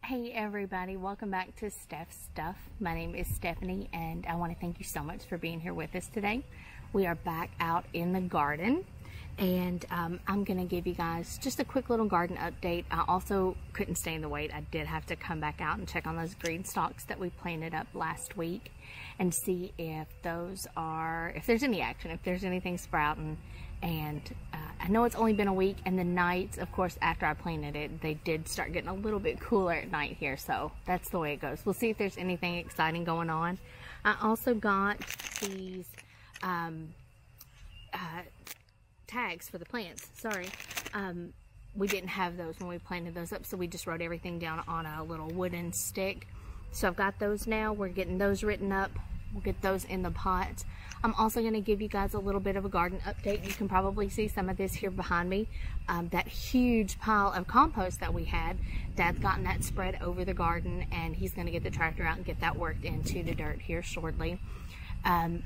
Hey everybody, welcome back to Steph's Stuff. My name is Stephanie and I want to thank you so much for being here with us today. We are back out in the garden and I'm going to give you guys just a quick little garden update. I also couldn't stand the wait. I did have to come back out and check on those green stalks that we planted up last week and see if those are, if there's any action, if there's anything sprouting. And I know it's only been a week, and the nights, of course, after I planted it, they did start getting a little bit cooler at night here, so that's the way it goes. We'll see if there's anything exciting going on. I also got these tags for the plants. Sorry, we didn't have those when we planted those up, so we just wrote everything down on a little wooden stick. So I've got those now. We're getting those written up. We'll get those in the pots. I'm also going to give you guys a little bit of a garden update. You can probably see some of this here behind me. That huge pile of compost that we had, Dad's gotten that spread over the garden and he's going to get the tractor out and get that worked into the dirt here shortly.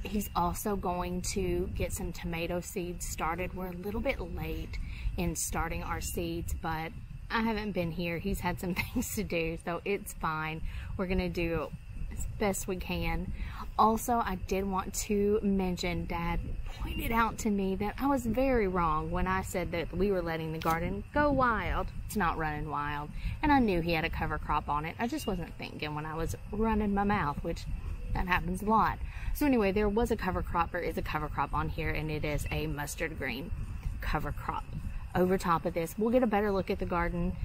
He's also going to get some tomato seeds started. We're a little bit late in starting our seeds, but I haven't been here. He's had some things to do, so it's fine. We're going to do as best we can. Also, I did want to mention, Dad pointed out to me that I was very wrong when I said that we were letting the garden go wild. It's not running wild. And I knew he had a cover crop on it. I just wasn't thinking when I was running my mouth, which that happens a lot. So anyway, there was a cover crop, or is a cover crop on here, and it is a mustard green cover crop. Over top of this, we'll get a better look at the garden.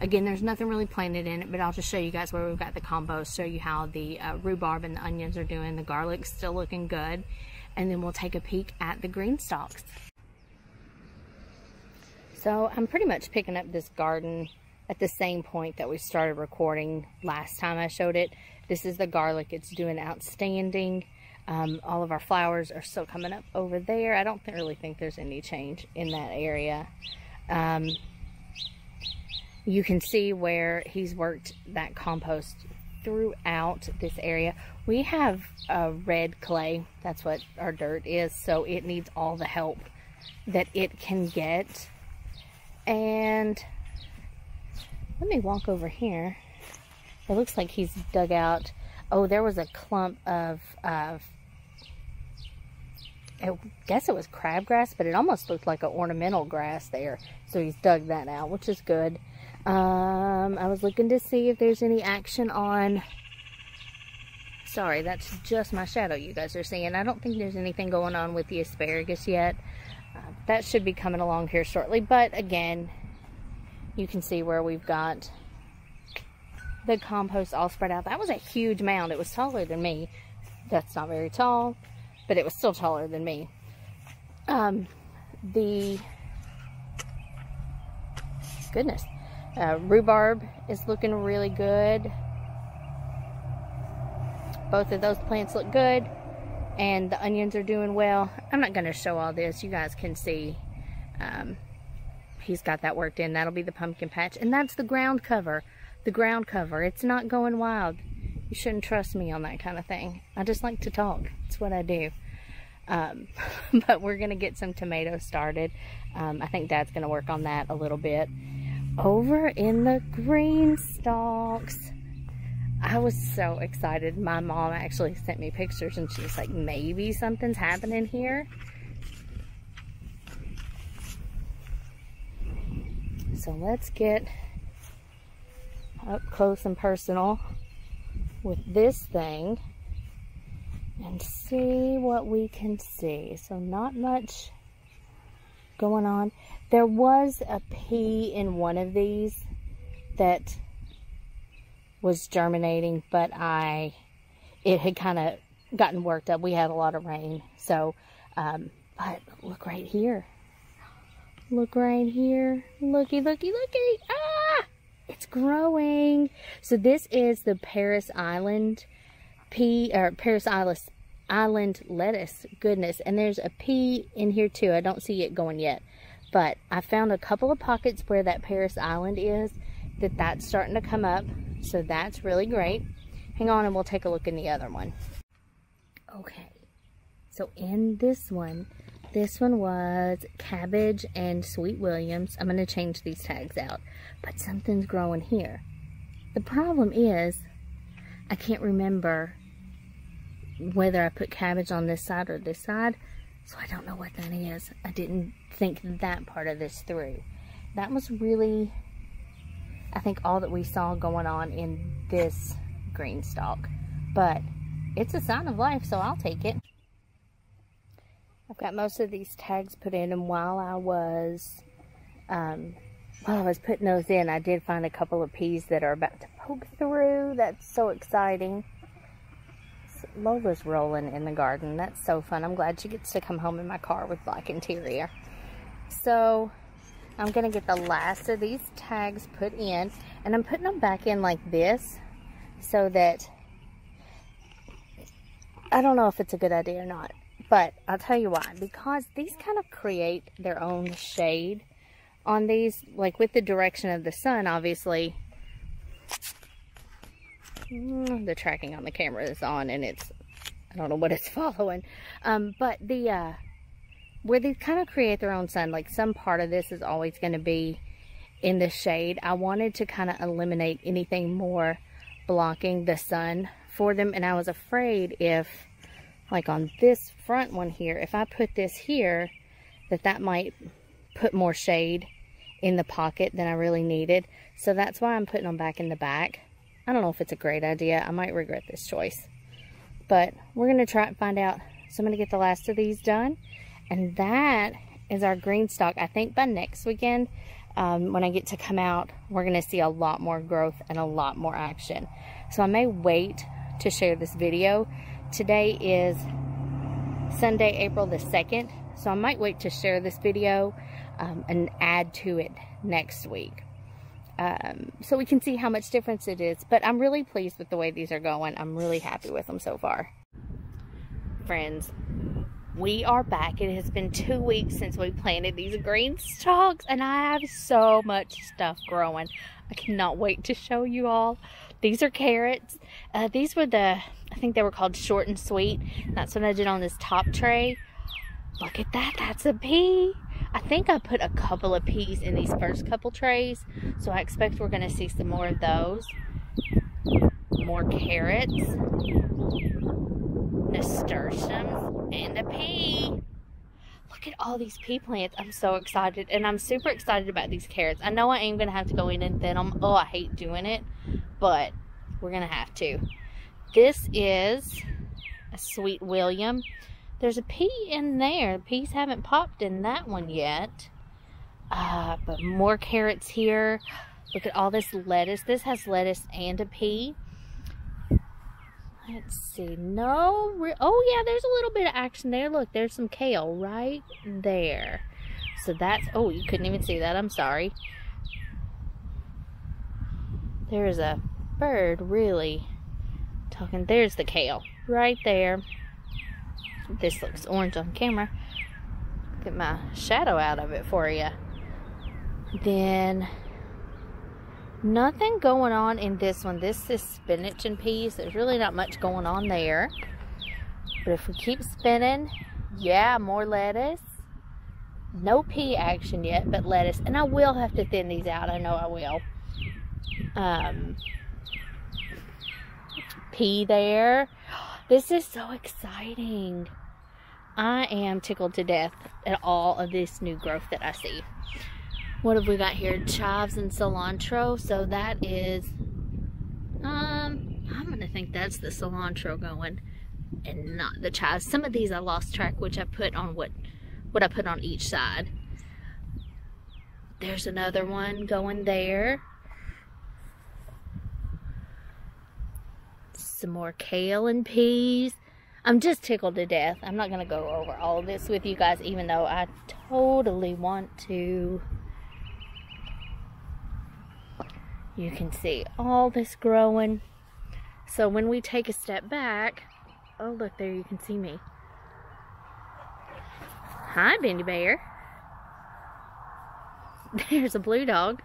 Again, there's nothing really planted in it, but I'll just show you guys where we've got the compost, show you how the rhubarb and the onions are doing. The garlic's still looking good, and then we'll take a peek at the green stalks. So I'm pretty much picking up this garden at the same point that we started recording last time I showed it. This is the garlic. It's doing outstanding. All of our flowers are still coming up over there. I don't really think there's any change in that area. You can see where he's worked that compost throughout this area. We have red clay. That's what our dirt is, so it needs all the help that it can get. And let me walk over here. It looks like he's dug out. Oh, there was a clump of I guess it was crabgrass, but it almost looked like an ornamental grass there. So he's dug that out, which is good. I was looking to see if there's any action on... Sorry, that's just my shadow you guys are seeing. I don't think there's anything going on with the asparagus yet. That should be coming along here shortly. But again, you can see where we've got the compost all spread out. That was a huge mound. It was taller than me. That's not very tall, but it was still taller than me. Rhubarb is looking really good. Both of those plants look good, and the onions are doing well. I'm not going to show all this. You guys can see he's got that worked in. That'll be the pumpkin patch, and that's the ground cover. The ground cover. It's not going wild. You shouldn't trust me on that kind of thing. I just like to talk. It's what I do. But we're going to get some tomatoes started. I think Dad's going to work on that a little bit. Over in the green stalks, I was so excited. My mom actually sent me pictures and she was like, maybe something's happening here. So let's get up close and personal with this thing and see what we can see. So not much going on. There was a pea in one of these that was germinating, but it had kind of gotten worked up. We had a lot of rain. So, but look right here. Look right here. Looky, looky, looky. Ah! It's growing. So this is the Paris Island pea, or Paris Island lettuce. Goodness. And there's a pea in here too. I don't see it going yet. But I found a couple of pockets where that Paris Island is, that's starting to come up. So that's really great. Hang on and we'll take a look in the other one. Okay. So in this one was cabbage and sweet Williams. I'm going to change these tags out. But something's growing here. The problem is, I can't remember whether I put cabbage on this side or this side, so I don't know what that is. I didn't think that part of this through. That was really, I think, all that we saw going on in this Greenstalk. But it's a sign of life, so I'll take it. I've got most of these tags put in, and while I was putting those in, I did find a couple of peas that are about to poke through. That's so exciting. Lola's rolling in the garden. That's so fun. I'm glad she gets to come home in my car with black interior. So I'm going to get the last of these tags put in, and I'm putting them back in like this so that, I don't know if it's a good idea or not, but I'll tell you why. Because these kind of create their own shade on these, like with the direction of the sun, obviously. The tracking on the camera is on, and it's, I don't know what it's following. But the, where they kind of create their own sun, like some part of this is always going to be in the shade. I wanted to kind of eliminate anything more blocking the sun for them, and I was afraid if, like on this front one here, if I put this here, that might put more shade in the pocket than I really needed. So that's why I'm putting them back in the back. I don't know if it's a great idea. I might regret this choice. But we're going to try and find out. So I'm going to get the last of these done. And that is our Greenstalk. I think by next weekend, when I get to come out, we're going to see a lot more growth and a lot more action. So I may wait to share this video. Today is Sunday, April the 2nd. So I might wait to share this video and add to it next week. So we can see how much difference it is. But I'm really pleased with the way these are going. I'm really happy with them so far. Friends, we are back. It has been 2 weeks since we planted these Greenstalks, and I have so much stuff growing. I cannot wait to show you all. These are carrots. These were I think they were called short and sweet. That's what I did on this top tray. Look at that. That's a pea. I think I put a couple of peas in these first couple trays, so I expect we're going to see some more of those. More carrots, nasturtiums, and a pea. Look at all these pea plants. I'm so excited, and I'm super excited about these carrots. I know I am going to have to go in and thin them. Oh, I hate doing it, but we're going to have to. This is a Sweet William. There's a pea in there. The peas haven't popped in that one yet. But more carrots here. Look at all this lettuce. This has lettuce and a pea. Let's see. Oh, yeah, there's a little bit of action there. Look, there's some kale right there. So that's... Oh, you couldn't even see that. I'm sorry. There's a bird really talking. There's the kale right there. This looks orange on camera. Get my shadow out of it for you. Then nothing going on in this one. This is spinach and peas. There's really not much going on there. But if we keep spinning, yeah, more lettuce. No pea action yet, but lettuce. And I will have to thin these out. I know I will. Pea there. This is so exciting. I am tickled to death at all of this new growth that I see. What have we got here? Chives and cilantro. So that is, I'm going to think that's the cilantro going and not the chives. Some of these I lost track, which I put on what I put on each side. There's another one going there. Some more kale and peas. I'm just tickled to death. I'm not going to go over all of this with you guys, even though I totally want to. You can see all this growing. So when we take a step back, oh look, there you can see me. Hi, Bendy Bear. There's a blue dog.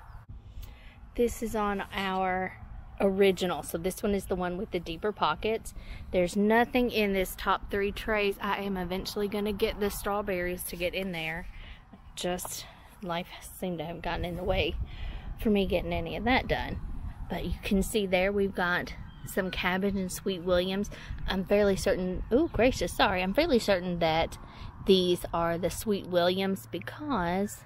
This is on our original, so this one is the one with the deeper pockets. There's nothing in this top 3 trays. I am eventually going to get the strawberries to get in there. Just life seemed to have gotten in the way for me getting any of that done. But you can see there we've got some cabbage and sweet williams. I'm fairly certain, oh gracious, sorry, I'm fairly certain that these are the sweet williams because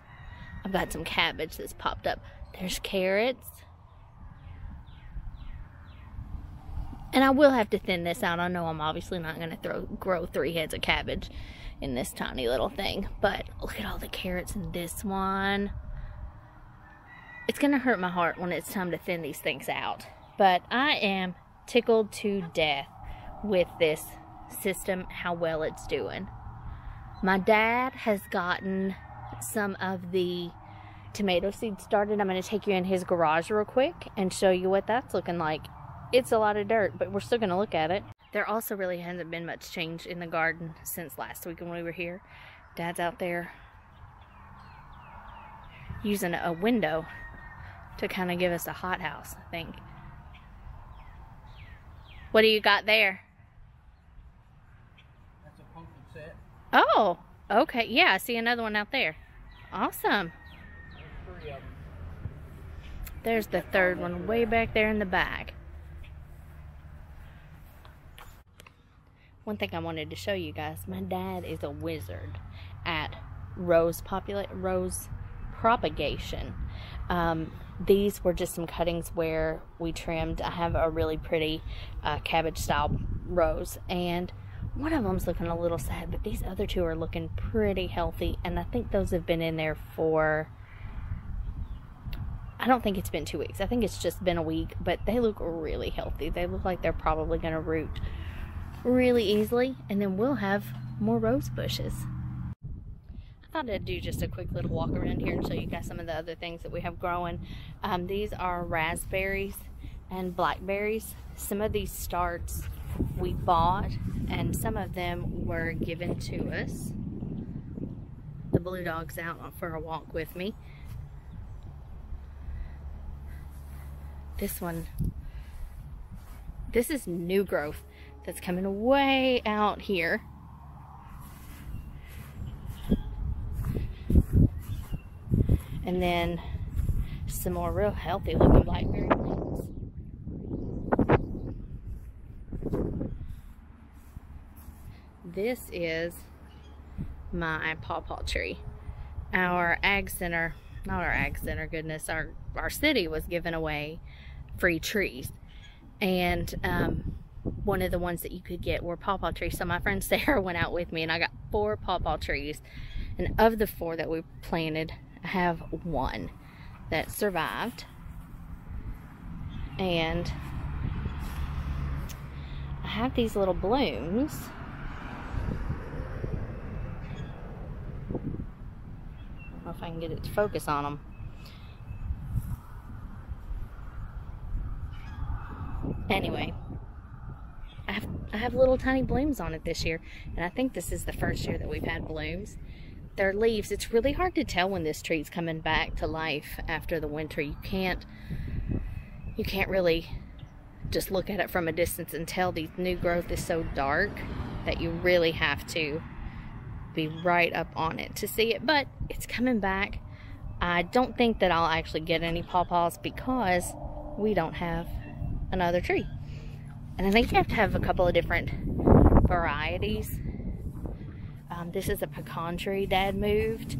I've got some cabbage that's popped up. There's carrots. And I will have to thin this out. I know I'm obviously not going to grow 3 heads of cabbage in this tiny little thing. But look at all the carrots in this one. It's going to hurt my heart when it's time to thin these things out. But I am tickled to death with this system, how well it's doing. My dad has gotten some of the tomato seeds started. I'm going to take you in his garage real quick and show you what that's looking like. It's a lot of dirt, but we're still going to look at it. There also really hasn't been much change in the garden since last week when we were here. Dad's out there using a window to kind of give us a hothouse, I think. What do you got there? That's a pumpkin set. Oh, okay. Yeah, I see another one out there. Awesome. There's 3 of them. There's the third one way back there in the back. One thing I wanted to show you guys, my dad is a wizard at rose propagation. These were just some cuttings where we trimmed. I have a really pretty cabbage style rose, and one of them's looking a little sad, but these other 2 are looking pretty healthy, and I think those have been in there for, I don't think it's been 2 weeks. I think it's just been a week, but they look really healthy. They look like they're probably going to root really easily, and then we'll have more rose bushes. I thought I'd do just a quick little walk around here and show you guys some of the other things that we have growing. These are raspberries and blackberries. Some of these starts we bought, and some of them were given to us. The blue dog's out for a walk with me. This one, this is new growth that's coming way out here. And then some more real healthy looking blackberry plants. This is my pawpaw tree. Our ag center, not our ag center, goodness, our city was giving away free trees. And one of the ones that you could get were pawpaw trees. So my friend Sarah went out with me and I got 4 pawpaw trees. And of the 4 that we planted, I have 1 that survived. And I have these little blooms. I don't know if I can get it to focus on them. Anyway, I have little tiny blooms on it this year, and I think this is the first year that we've had blooms. Their leaves, it's really hard to tell when this tree's coming back to life after the winter. You can't really just look at it from a distance and tell. The new growth is so dark that you really have to be right up on it to see it, but it's coming back. I don't think that I'll actually get any pawpaws because we don't have another tree. And I think you have to have a couple of different varieties. This is a pecan tree Dad moved.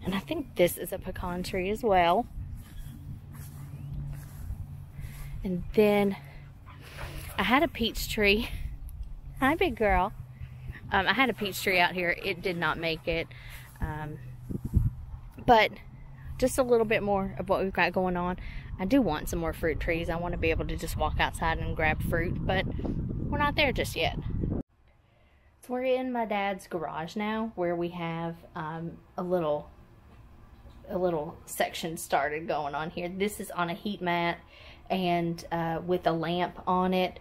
And I think this is a pecan tree as well. And then I had a peach tree. Hi, big girl. I had a peach tree out here. It did not make it. But just a little bit more of what we've got going on. I do want some more fruit trees. I want to be able to just walk outside and grab fruit, but we're not there just yet. So we're in my dad's garage now, where we have a little section started going on here. This is on a heat mat and with a lamp on it.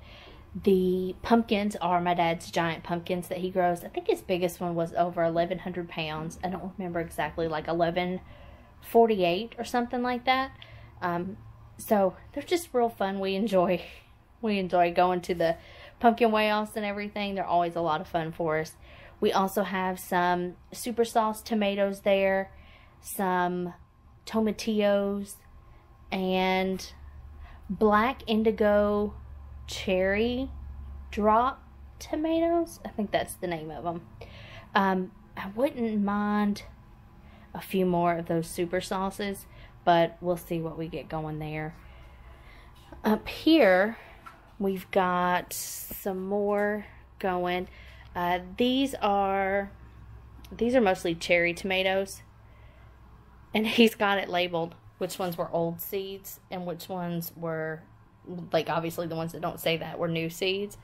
The pumpkins are my dad's giant pumpkins that he grows. I think his biggest one was over 1,100 pounds. I don't remember exactly, like 1148 or something like that. So they're just real fun. We enjoy going to the pumpkin weigh-offs and everything. They're always a lot of fun for us. We also have some super sauce tomatoes there, some tomatillos, and black indigo cherry drop tomatoes. I think that's the name of them. I wouldn't mind a few more of those super sauces, but we'll see what we get going there. Up here, we've got some more going. These are mostly cherry tomatoes, and he's got it labeled which ones were old seeds and which ones were, like, obviously the ones that don't say that were new seeds.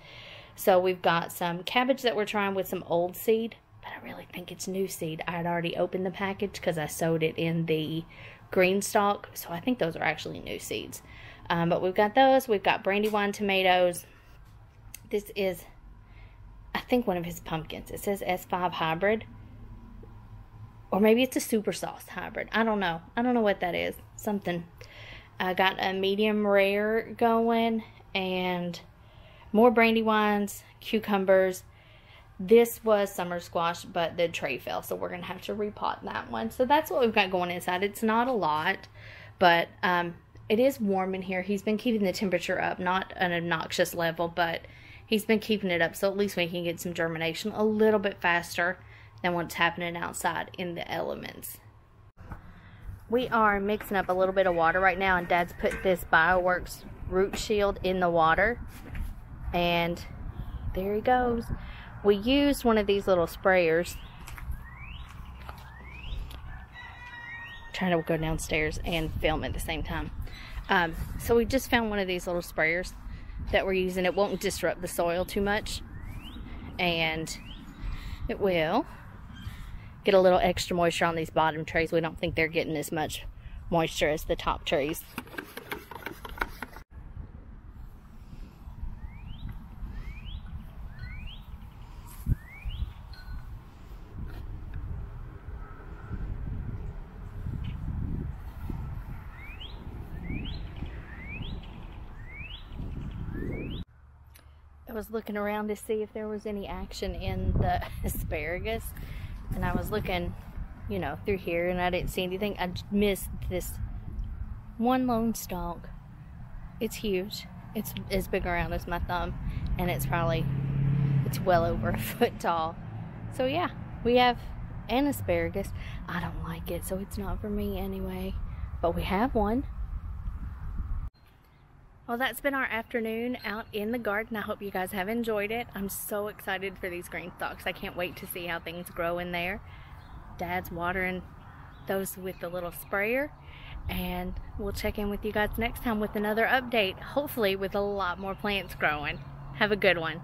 So we've got some cabbage that we're trying with some old seed, but I really think it's new seed. I had already opened the package because I sowed it in the Greenstalk, so I think those are actually new seeds. But we've got those. We've got Brandywine tomatoes. This is, I think, one of his pumpkins. It says S5 hybrid. Or maybe it's a super sauce hybrid. I don't know. I don't know what that is. Something. I got a medium rare going. And more Brandywines, cucumbers. This was summer squash, but the tray fell. So we're going to have to repot that one. So that's what we've got going inside. It's not a lot. But it is warm in here. He's been keeping the temperature up. Not an obnoxious level, but he's been keeping it up. So at least we can get some germination a little bit faster than what's happening outside in the elements. We are mixing up a little bit of water right now, and Dad's put this Bioworks root shield in the water, and there he goes. We used one of these little sprayers. I'm trying to go downstairs and film at the same time. So we just found one of these little sprayers that we're using. It won't disrupt the soil too much, and it will get a little extra moisture on these bottom trays. We don't think they're getting as much moisture as the top trays. I was looking around to see if there was any action in the asparagus, and I was looking, you know, through here, and I didn't see anything. I missed this one lone stalk. It's huge. It's as big around as my thumb, and it's well over a foot tall. So yeah, we have an asparagus. I don't like it, so it's not for me anyway, but we have one. Well, that's been our afternoon out in the garden. I hope you guys have enjoyed it. I'm so excited for these Greenstalks. I can't wait to see how things grow in there. Dad's watering those with the little sprayer, and we'll check in with you guys next time with another update, hopefully with a lot more plants growing. Have a good one.